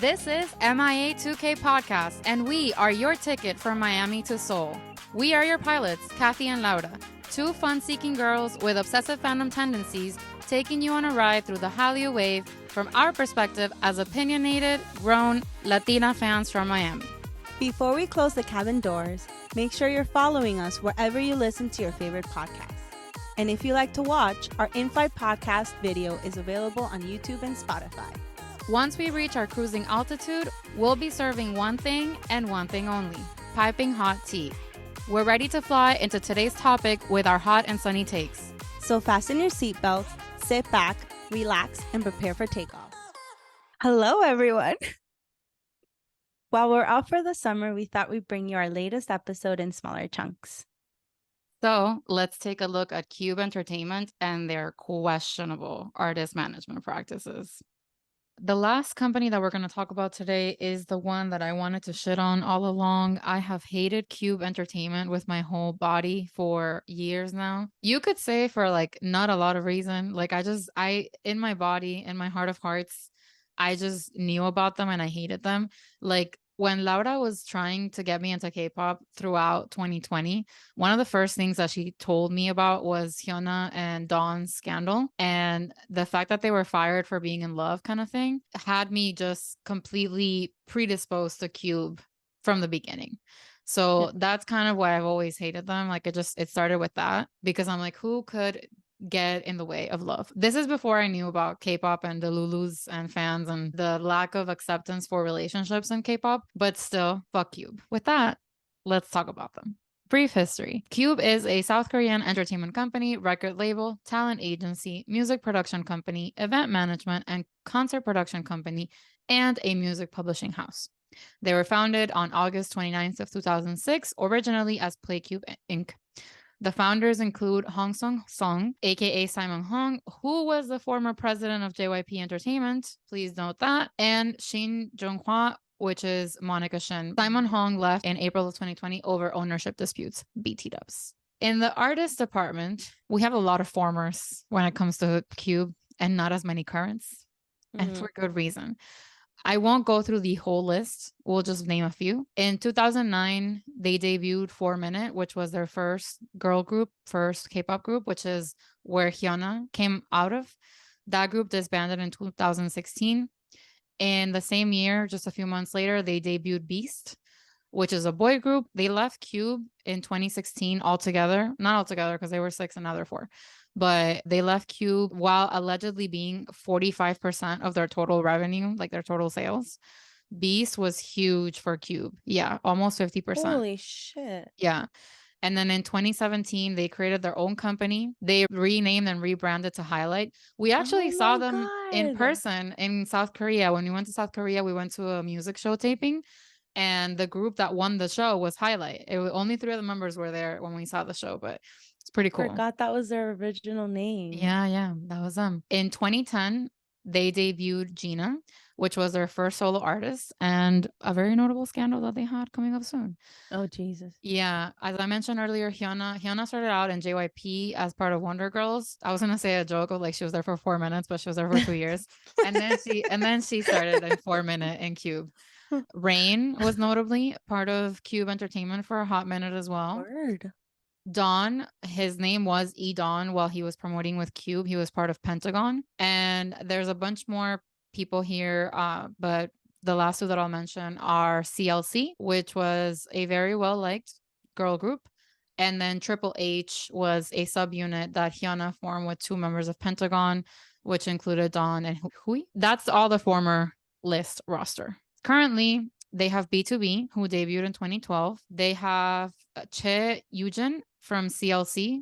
This is MIA2K Podcast, and we are your ticket from Miami to Seoul. We are your pilots, Kathy and Laura, two fun-seeking girls with obsessive fandom tendencies, taking you on a ride through the Hallyu wave from our perspective as opinionated, grown Latina fans from Miami. Before we close the cabin doors, make sure you're following us wherever you listen to your favorite podcast. And if you like to watch, our in-flight podcast video is available on YouTube and Spotify. Once we reach our cruising altitude, we'll be serving one thing and one thing only, piping hot tea. We're ready to fly into today's topic with our hot and sunny takes. So fasten your seatbelts, sit back, relax, and prepare for takeoff. Hello, everyone. While we're off for the summer, we thought we'd bring you our latest episode in smaller chunks. So let's take a look at KPop Entertainment and their questionable artist management practices. The last company that we're going to talk about today is the one that I wanted to shit on all along. I have hated KPop Entertainment with my whole body for years now. You could say for like not a lot of reason. Like in my body, in my heart of hearts, I just knew about them and I hated them. Like when Laura was trying to get me into K-pop throughout 2020, one of the first things that she told me about was HyunA and Dawn's scandal. And the fact that they were fired for being in love kind of thing had me just completely predisposed to Cube from the beginning. So that's kind of why I've always hated them. Like it started with that because I'm like, who could get in the way of love? This is before I knew about K-pop and the Lulus and fans and the lack of acceptance for relationships in K-pop, but still, fuck Cube. With that, let's talk about them. Brief history. Cube is a South Korean entertainment company, record label, talent agency, music production company, event management and concert production company, and a music publishing house. They were founded on August 29th of 2006, originally as PlayCube Inc. The founders include Hong Sung, aka Simon Hong, who was the former president of JYP Entertainment. Please note that. And Shin Jung-hwa, which is Monica Shin. Simon Hong left in April of 2020 over ownership disputes, BTOBs. In the artist department, we have a lot of formers when it comes to Cube and not as many currents, and for good reason. I won't go through the whole list. We'll just name a few. In 2009, they debuted 4 Minute, which was their first girl group, first K-pop group, which is where HyunA came out of. That group disbanded in 2016. In the same year, just a few months later, they debuted Beast, which is a boy group. They left Cube in 2016 altogether. Not altogether because they were 6 and now they're 4. But they left Cube while allegedly being 45% of their total revenue, like their total sales. Beast was huge for Cube. Yeah, almost 50%. Holy shit. Yeah. And then in 2017, they created their own company. They renamed and rebranded to Highlight. We actually saw them in person in South Korea. When we went to South Korea, we went to a music show taping. And the group that won the show was Highlight. Only 3 of the members were there when we saw the show, but it's pretty cool. Forgot that was their original name. Yeah, that was them. In 2010, they debuted G.Na, which was their first solo artist and a very notable scandal that they had coming up soon. Oh, Jesus. Yeah, as I mentioned earlier, HyunA started out in JYP as part of Wonder Girls. I was gonna say a joke of like she was there for 4 minutes, but she was there for 2 years. And then she started in 4 Minute in Cube. Rain was notably part of Cube Entertainment for a hot minute as well. Word. Dawn, his name was Dawn while he was promoting with Cube. He was part of Pentagon. And there's a bunch more people here, but the last 2 that I'll mention are CLC, which was a very well-liked girl group. And then Triple H was a subunit that HyunA formed with 2 members of Pentagon, which included Dawn and Hui. That's all the former list roster. Currently, they have BTOB, who debuted in 2012. They have Che Yujin from CLC.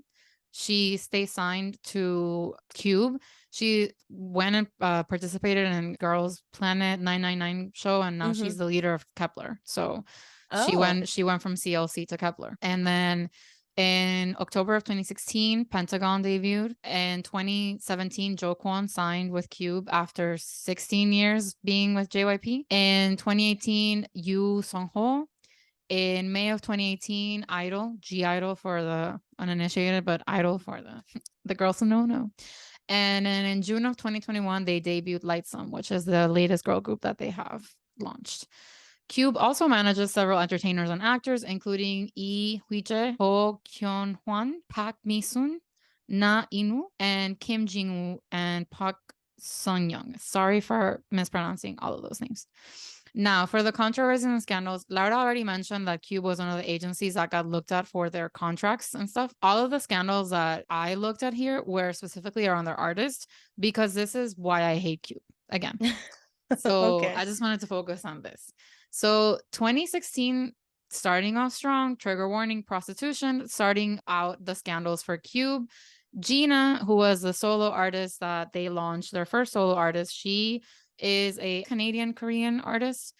She stays signed to Cube. She went and participated in Girls Planet 999 show, and now she's the leader of Kepler. So she went from CLC to Kepler. And then in October of 2016, Pentagon debuted. In 2017, Jo Kwon signed with Cube after 16 years being with JYP. In 2018, Yoo Sung-ho. In May of 2018, I-DLE, G-I-DLE for the uninitiated, but I-DLE for the girls who know. And then in June of 2021, they debuted Lightsum, which is the latest girl group that they have. launched. Cube also manages several entertainers and actors, including Lee Hwi-jae, Ho Kyun-hwan, Park Mi-sun, Na Inu, and Kim Jin-woo, and Park Sun-young. Sorry for mispronouncing all of those names. Now, for the controversies and scandals, Laura already mentioned that Cube was one of the agencies that got looked at for their contracts and stuff. All of the scandals that I looked at here were specifically around their artists, because this is why I hate Cube again. So Okay. I just wanted to focus on this. So 2016, starting off strong, trigger warning, prostitution, starting out the scandals for Cube. G.Na, who was the solo artist that they launched, their first solo artist, she is a Canadian Korean artist,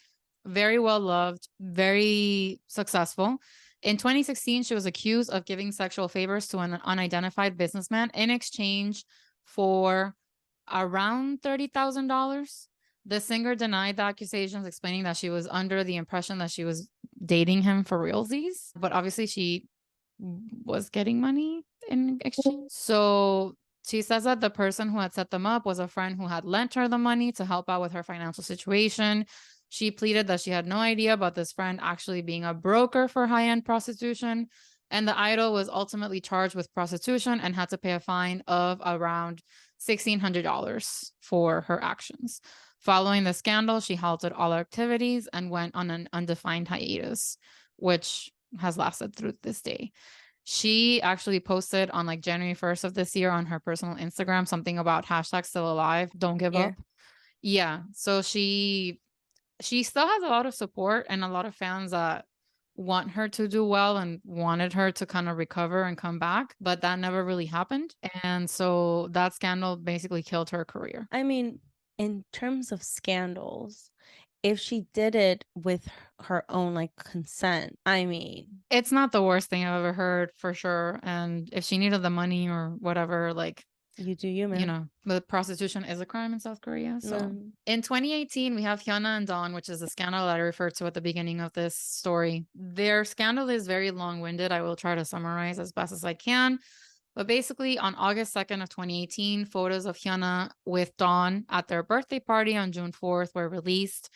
very well loved, very successful. In 2016, she was accused of giving sexual favors to an unidentified businessman in exchange for around $30,000. The singer denied the accusations, explaining that she was under the impression that she was dating him for realsies, but obviously she was getting money in exchange. So she says that the person who had set them up was a friend who had lent her the money to help out with her financial situation. She pleaded that she had no idea about this friend actually being a broker for high-end prostitution. And the idol was ultimately charged with prostitution and had to pay a fine of around $1,600 for her actions. Following the scandal, she halted all activities and went on an undefined hiatus, which has lasted through this day. She actually posted on like January 1st of this year on her personal Instagram something about hashtag still alive, don't give up. Yeah. So she still has a lot of support and a lot of fans that want her to do well and wanted her to kind of recover and come back, but that never really happened. And so that scandal basically killed her career. I mean, in terms of scandals, if she did it with her own like consent, I mean, it's not the worst thing I've ever heard, for sure. And if she needed the money or whatever, like, you do you, man. you know, but prostitution is a crime in South Korea. So in 2018, we have HyunA and Dawn, which is the scandal that I referred to at the beginning of this story. Their scandal is very long-winded. I will try to summarize as best as I can. But basically, on August 2nd of 2018, photos of HyunA with Dawn at their birthday party on June 4th were released.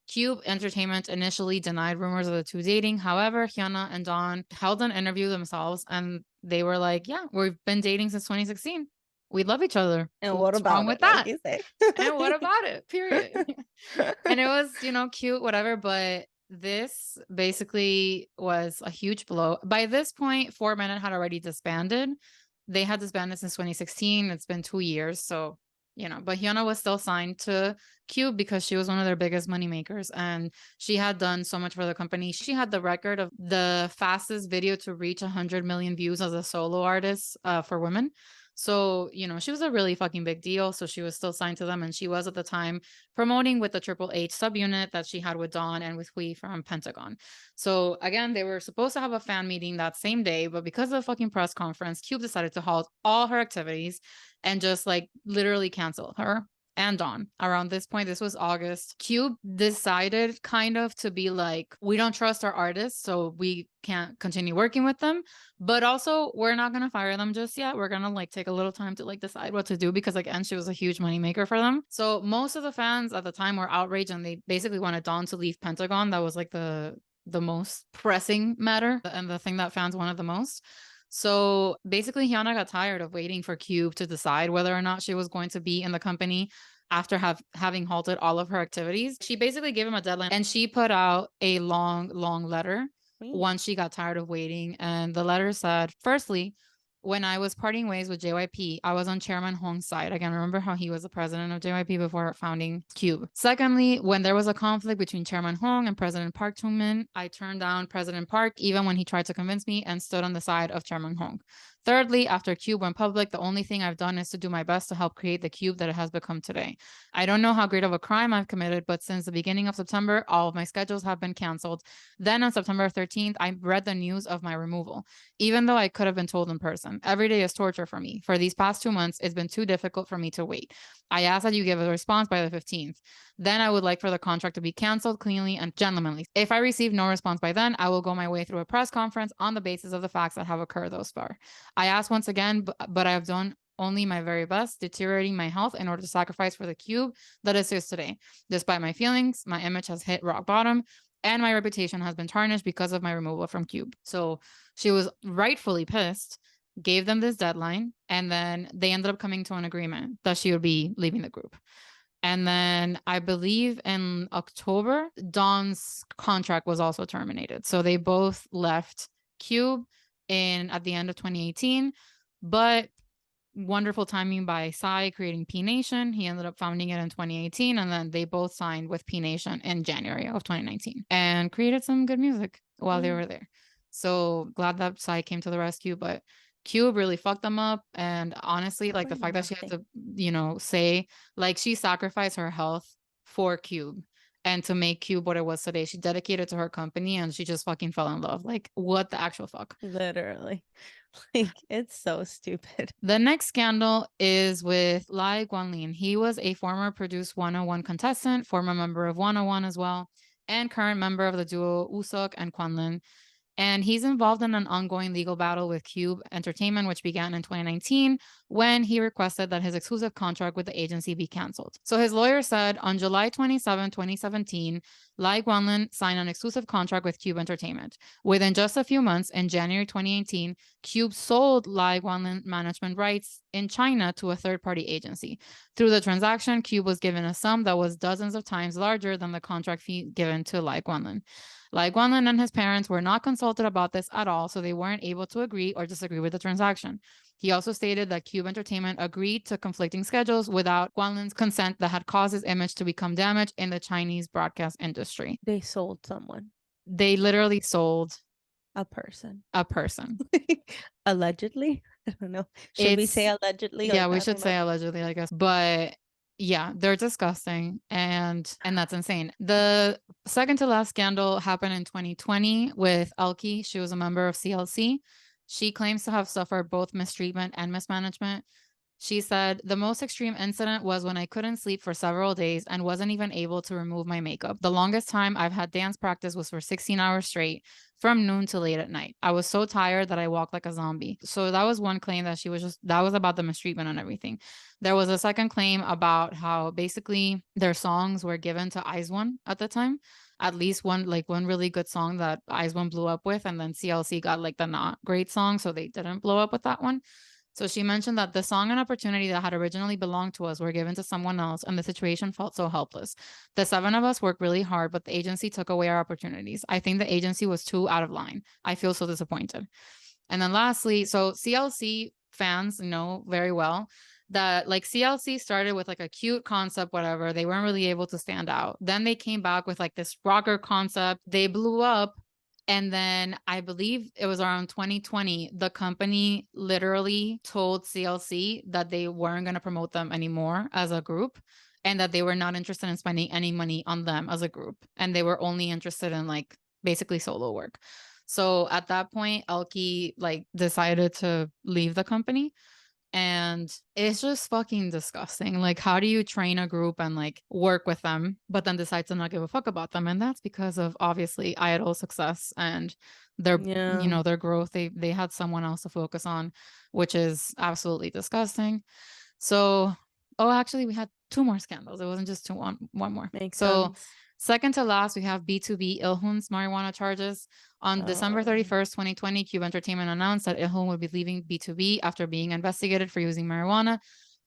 Cube Entertainment initially denied rumors of the two dating. However, HyunA and Dawn held an interview themselves, and they were like, yeah, we've been dating since 2016. We love each other. And What's what about wrong with that? And what about it? Period. And it was, you know, cute, whatever. But this basically was a huge blow. By this point, 4Minute had already disbanded. They had disbanded since 2016. It's been 2 years. So, you know, but HyunA was still signed to Cube because she was one of their biggest money makers, and she had done so much for the company. She had the record of the fastest video to reach 100 million views as a solo artist for women. So, you know, she was a really fucking big deal. So she was still signed to them. And she was at the time promoting with the Triple H subunit that she had with Dawn and with Hui from Pentagon. So again, they were supposed to have a fan meeting that same day, but because of the fucking press conference, Cube decided to halt all her activities and just like literally cancel her and Dawn. Around this point, this was August, Cube decided kind of to be like, we don't trust our artists, so we can't continue working with them, but also we're not going to fire them just yet. We're going to like take a little time to like decide what to do, because again, she was a huge moneymaker for them. So most of the fans at the time were outraged, and they basically wanted Dawn to leave Pentagon. That was like the most pressing matter and the thing that fans wanted the most. So basically, HyunA got tired of waiting for Cube to decide whether or not she was going to be in the company after having halted all of her activities. She basically gave him a deadline, and she put out a long letter once she got tired of waiting. And the letter said, firstly, when I was parting ways with JYP, I was on Chairman Hong's side. Again, remember how he was the president of JYP before founding Cube. Secondly, when there was a conflict between Chairman Hong and President Park Chung-min, I turned down President Park even when he tried to convince me, and stood on the side of Chairman Hong. Thirdly, after Cube went public, the only thing I've done is to do my best to help create the Cube that it has become today. I don't know how great of a crime I've committed, but since the beginning of September, all of my schedules have been canceled. Then on September 13th, I read the news of my removal, even though I could have been told in person. Every day is torture for me. For these past 2 months, it's been too difficult for me to wait. I ask that you give a response by the 15th. Then I would like for the contract to be canceled cleanly and gentlemanly. If I receive no response by then, I will go my way through a press conference on the basis of the facts that have occurred thus far. I ask once again, but I have done only my very best, deteriorating my health in order to sacrifice for the cube that exists today. Despite my feelings, my image has hit rock bottom and my reputation has been tarnished because of my removal from Cube. So she was rightfully pissed, gave them this deadline, and then they ended up coming to an agreement that she would be leaving the group. And then I believe in October, Dawn's contract was also terminated. So they both left Cube at the end of 2018. But wonderful timing by Psy creating P Nation. He ended up founding it in 2018, and then they both signed with P Nation in January of 2019 and created some good music while they were there. So glad that Psy came to the rescue, but Cube really fucked them up. And honestly, like the fact that she had to, say like she sacrificed her health for Cube and to make Cube what it was today. She dedicated to her company and she just fucking fell in love. Like, what the actual fuck? Literally. Like, it's so stupid. The next scandal is with Lai Guanlin. He was a former Produce 101 contestant, former member of 101 as well, and current member of the duo Usok and Guanlin. And he's involved in an ongoing legal battle with Cube Entertainment, which began in 2019 when he requested that his exclusive contract with the agency be canceled. So his lawyer said on July 27, 2017, Lai Guanlin signed an exclusive contract with Cube Entertainment. Within just a few months, in January 2018, Cube sold Lai Guanlin management rights in China to a third-party agency. Through the transaction, Cube was given a sum that was dozens of times larger than the contract fee given to Lai Guanlin. Lai Guanlin and his parents were not consulted about this at all, so they weren't able to agree or disagree with the transaction. He also stated that Cube Entertainment agreed to conflicting schedules without Guanlin's consent that had caused his image to become damaged in the Chinese broadcast industry. They sold someone. They literally sold a person. Allegedly. I don't know. Should we say allegedly? Yeah, we should say allegedly, I guess. But yeah, they're disgusting and that's insane. The second to last scandal happened in 2020 with Elkie. She was a member of CLC. She claims to have suffered both mistreatment and mismanagement. She said, the most extreme incident was when I couldn't sleep for several days and wasn't even able to remove my makeup. The longest time I've had dance practice was for 16 hours straight from noon to late at night. I was so tired that I walked like a zombie. So that was one claim that that was about the mistreatment and everything. There was a second claim about how basically their songs were given to IZ*ONE at the time. At least one really good song that IZ*ONE blew up with, and then CLC got like the not great song, so they didn't blow up with that one. So she mentioned that the song and opportunity that had originally belonged to us were given to someone else, and the situation felt so helpless. The 7 of us worked really hard, but the agency took away our opportunities. I think the agency was too out of line. I feel so disappointed. And then lastly, so CLC fans know very well that like CLC started with like a cute concept, whatever. They weren't really able to stand out. Then they came back with like this rocker concept. They blew up. And then I believe it was around 2020, the company literally told CLC that they weren't going to promote them anymore as a group and that they were not interested in spending any money on them as a group. And they were only interested in like basically solo work. So at that point, Elkie like decided to leave the company. And it's just fucking disgusting. Like, how do you train a group and like work with them, but then decide to not give a fuck about them? And that's because of obviously I-DLE success and their, their growth. They had someone else to focus on, which is absolutely disgusting. So, actually, we had 2 more scandals. It wasn't just one more. Makes sense. Second to last, we have B2B Ilhoon's marijuana charges. On December 31st, 2020, Cube Entertainment announced that Ilhoon would be leaving B2B after being investigated for using marijuana.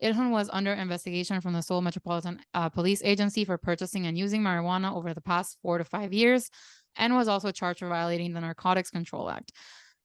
Ilhoon was under investigation from the Seoul Metropolitan Police Agency for purchasing and using marijuana over the past 4 to 5 years and was also charged for violating the Narcotics Control Act.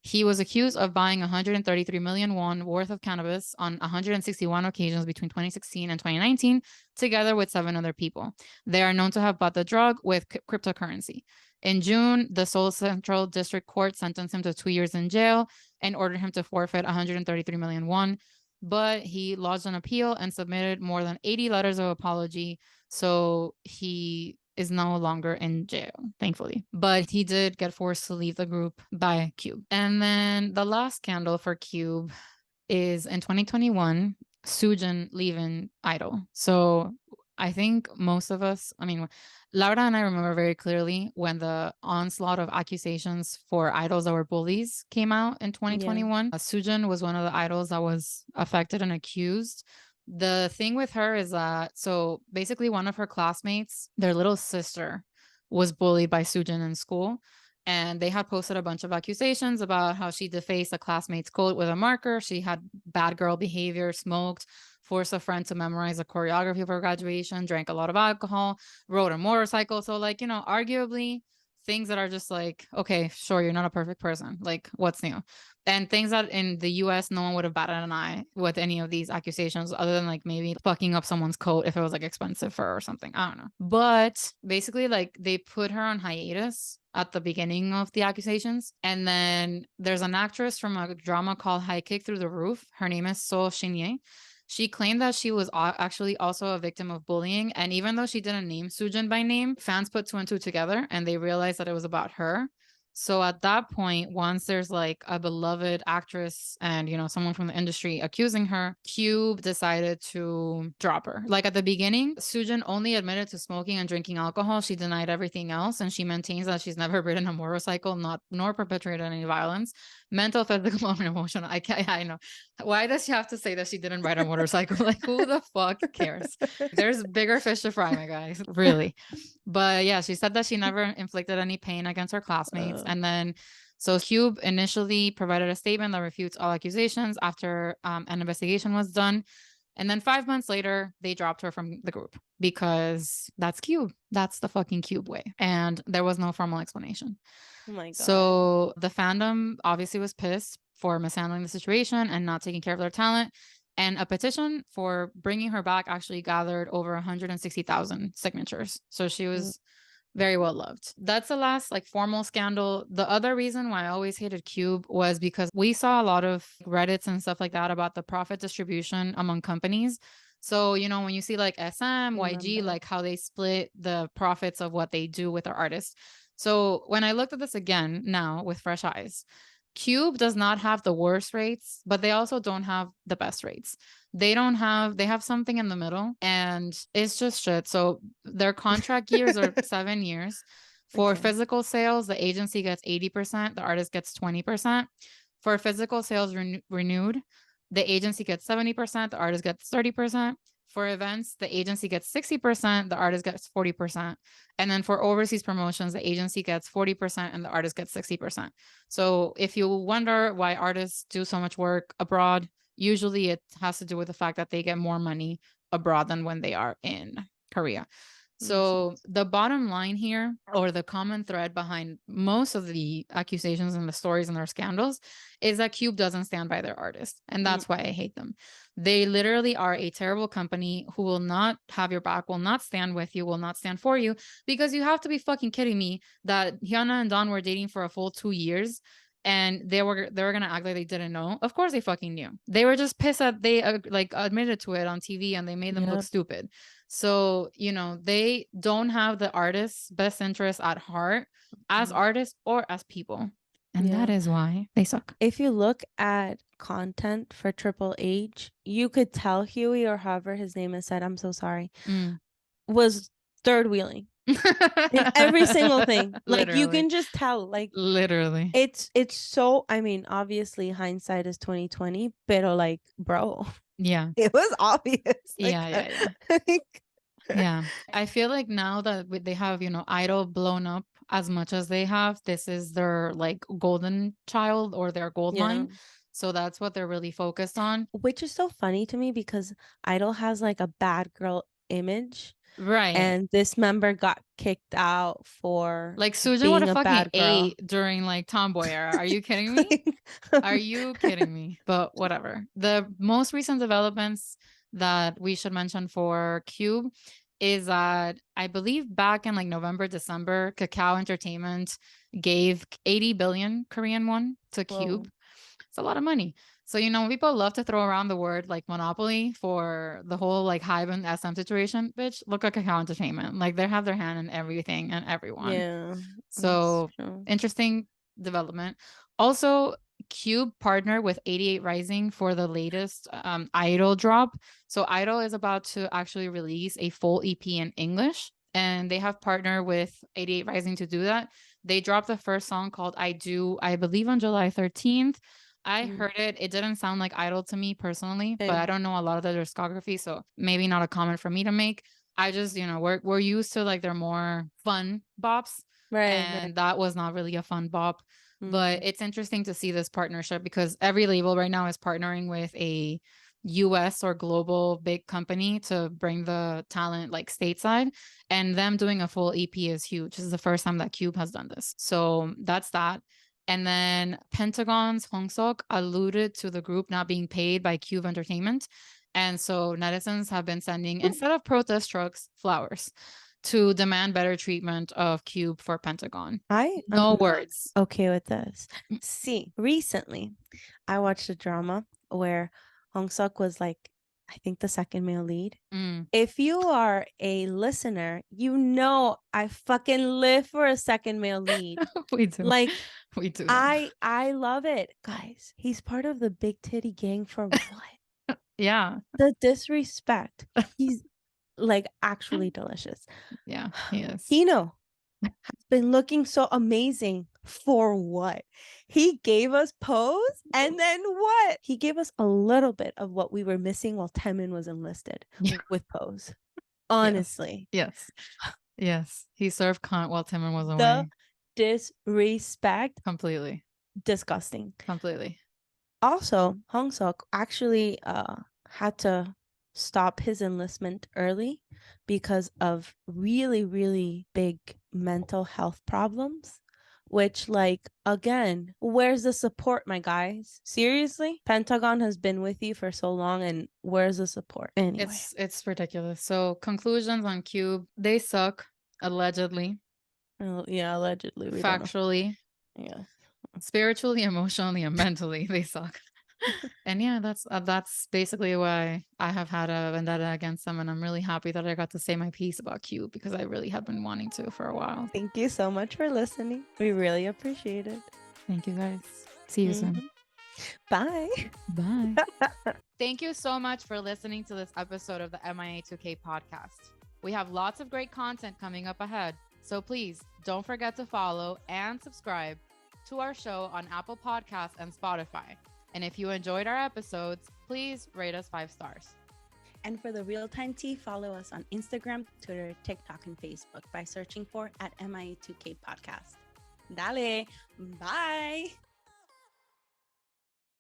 He was accused of buying 133 million won worth of cannabis on 161 occasions between 2016 and 2019, together with 7 other people. They are known to have bought the drug with cryptocurrency. In June, the Seoul Central District Court sentenced him to 2 years in jail and ordered him to forfeit 133 million won. But he lodged an appeal and submitted more than 80 letters of apology. So he is no longer in jail, thankfully. But he did get forced to leave the group by Cube. And then the last scandal for Cube is in 2021, Soojin leaving I-DLE. So I think most of us, I mean, Laura and I remember very clearly when the onslaught of accusations for idols that were bullies came out in 2021. Soojin was one of the idols that was affected and accused. The thing with her is that, so basically, one of her classmates, their little sister, was bullied by Soojin in school. And they had posted a bunch of accusations about how she defaced a classmate's coat with a marker. She had bad girl behavior, smoked, forced a friend to memorize a choreography for graduation, drank a lot of alcohol, rode a motorcycle. So, like, you know, arguably things that are just like, okay, sure, you're not a perfect person. Like, what's new? And things that in the US, no one would have batted an eye with any of these accusations, other than like maybe fucking up someone's coat if it was like expensive fur or something. I don't know. But basically, like, they put her on hiatus at the beginning of the accusations. And then there's an actress from a drama called High Kick Through the Roof. Her name is Soojin. She claimed that she was actually also a victim of bullying. And even though she didn't name Soojin by name, fans put two and two together and they realized that it was about her. So at that point, once there's like a beloved actress and, you know, someone from the industry accusing her, Cube decided to drop her. Like at the beginning, Soojin only admitted to smoking and drinking alcohol. She denied everything else. And she maintains that she's never ridden a motorcycle, nor perpetrated any violence, mental, physical, or emotional. I know. Why does she have to say that she didn't ride a motorcycle? Like, who the fuck cares? There's bigger fish to fry, my guys. Really. But yeah, she said that she never inflicted any pain against her classmates. And then, so Cube initially provided a statement that refutes all accusations after an investigation was done. And then 5 months later, they dropped her from the group because that's Cube. That's the fucking Cube way. And there was no formal explanation. Oh my God. So the fandom obviously was pissed for mishandling the situation and not taking care of their talent. And a petition for bringing her back actually gathered over 160,000 signatures. So she was very well loved. That's the last like formal scandal. The other reason why I always hated Cube was because we saw a lot of Reddits and stuff like that about the profit distribution among companies. So, you know, when you see like SM, YG, like how they split the profits of what they do with their artists. So when I looked at this again now with fresh eyes, Cube does not have the worst rates, but they also don't have the best rates. They have something in the middle and it's just shit. So their contract years are 7 years. For physical sales, the agency gets 80%, the artist gets 20%. For physical sales renewed, the agency gets 70%, the artist gets 30%. For events, the agency gets 60%, the artist gets 40%. And then for overseas promotions, the agency gets 40% and the artist gets 60%. So if you wonder why artists do so much work abroad, usually it has to do with the fact that they get more money abroad than when they are in Korea. So the bottom line here, or the common thread behind most of the accusations and the stories and their scandals, is that Cube doesn't stand by their artists. And that's why I hate them. They literally are a terrible company who will not have your back, will not stand with you, will not stand for you, because you have to be fucking kidding me that HyunA and Dawn were dating for a full 2 years. And they were gonna act like they didn't know. Of course they fucking knew. They were just pissed that they like admitted to it on TV and they made them look stupid. So, you know, they don't have the artist's best interests at heart as artists or as people. And that is why they suck. If you look at content for Triple H, you could tell Huey, or however his name is said, I'm so sorry, was third wheeling. In every single thing. Like you can just tell, like literally. It's so, I mean, obviously hindsight is 2020, but like, bro. Yeah. It was obvious. Like, Yeah. Yeah. I feel like now that they have, you know, Idol blown up as much as they have, this is their like golden child or their gold mine. So that's what they're really focused on. Which is so funny to me because Idol has like a bad girl image. Right. And this member got kicked out for like Soojin would have fucking ate during like Tomboy era. Are you kidding me? Are you kidding me? But whatever. The most recent developments that we should mention for Cube is that I believe back in like November, December, Kakao Entertainment gave 80 billion Korean won to Cube. It's a lot of money. So, you know, people love to throw around the word like monopoly for the whole like Hybe and SM situation. Bitch, look at Kakao Entertainment. Like they have their hand in everything and everyone. Yeah. So interesting development. Also, Cube partnered with 88 Rising for the latest I-DLE drop. So I-DLE is about to actually release a full EP in English, and they have partnered with 88 Rising to do that. They dropped the first song called I Do, I believe on July 13th. I heard it. It didn't sound like I-DLE to me personally, but I don't know a lot of their discography, so maybe not a comment for me to make. I just, we're used to like their more fun bops, and that was not really a fun bop. But it's interesting to see this partnership because every label right now is partnering with a US or global big company to bring the talent like stateside, and them doing a full EP is huge. This is the first time that Cube has done this. So that's that. And then Pentagon's Hongsuk alluded to the group not being paid by Cube Entertainment. And so netizens have been sending, instead of protest trucks, flowers to demand better treatment of Cube for Pentagon. No words. Okay with this. See, recently I watched a drama where Hongsuk was like, I think the second male lead. If you are a listener, you know I fucking live for a second male lead. We do. Like, we do. I love it. Guys, he's part of the big titty gang for what? Yeah. The disrespect. He's like actually delicious. Yeah, he is. Kino has been looking so amazing for what? He gave us Pose, and then what? He gave us a little bit of what we were missing while Temin was enlisted with Pose. Honestly. Yes. He served cunt while Timon was away. The disrespect. Completely. Disgusting. Completely. Also, Hongsuk actually had to stop his enlistment early because of really, really big mental health problems, which, like, again, where's the support, my guys? Seriously? Pentagon has been with you for so long, and where's the support? Anyway. It's ridiculous. So conclusions on Cube, they suck, allegedly. Yeah, allegedly. We Factually. Yeah. Spiritually, emotionally, and mentally, they suck. And yeah, that's basically why I have had a vendetta against them, and I'm really happy that I got to say my piece about Cube because I really have been wanting to for a while. Thank you so much for listening. We really appreciate it. Thank you guys. See you soon. Bye. Bye. Thank you so much for listening to this episode of the MIA2K podcast. We have lots of great content coming up ahead, so please don't forget to follow and subscribe to our show on Apple Podcasts and Spotify. And if you enjoyed our episodes, please rate us 5 stars. And for the real-time tea, follow us on Instagram, Twitter, TikTok, and Facebook by searching for @MIA2K Podcast. Dale. Bye.